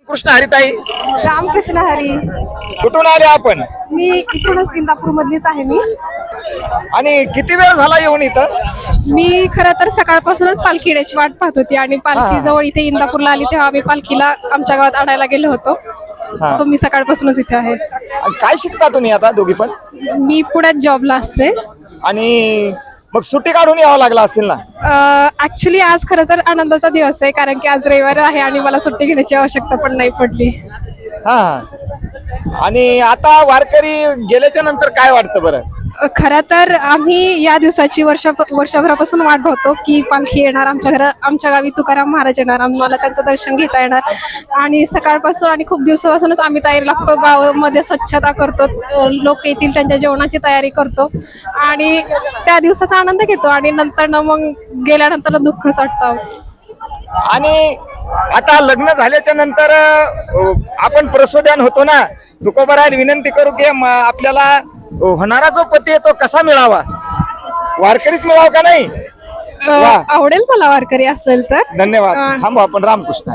कृष्ण हरिताई, रामकृष्ण हरी. कुठून आले आपण मी इथूनच इंदापूर मधलीच आहे. आणि किती वेळ झाला येऊन इथं? मी खरं तर सकाळपासूनच पालखी येण्याची वाट पाहत होती आणि पालखी जवळ इथे इंदापूरला आली तेव्हा आम्ही पालखीला आमच्या गावात आणायला गेलो होतो. सो मी सकाळपासूनच इथे आहे. काय शिकता तुम्ही आता दोघी पण? मी पुण्यात जॉबला असते. आणि मग सुट्टी काढून यावं लागला असेल ना? ऍक्च्युली आज खरं तर आनंदाचा दिवस आहे कारण की आज रविवार आहे आणि मला सुट्टी घेण्याची आवश्यकता पण नाही पडली. हा. आणि आता वारकरी गेल्याच्या नंतर काय वाटतं बरं? खरं तर आम्ही या दिवसाची वर्षभरापासून वाट पाहतो की पालखी येणार आमच्या गावी, तुकाराम महाराज येणार, आम्हाला त्यांचं दर्शन घेता येणार. आणि सकाळपासून आणि खूप दिवसापासूनच आम्ही तयारी लागतो, गावामध्ये स्वच्छता करतो, लोक येतील त्यांच्या जेवणाची तयारी करतो आणि त्या दिवसाचा आनंद घेतो. आणि नंतर मग गेल्यानंतर दुःखच वाटतं. आणि आता लग्न झाल्याच्या नंतर आपण प्रसोद्यान होतो ना, तुकोबरायला विनंती करू की आपल्याला होणारा जो पती आहे तो कसा मिळावा? वारकरीच मिळावा का नाही? आवडेल मला वारकरी असेल तर. धन्यवाद. थांबू आपण. रामकृष्ण.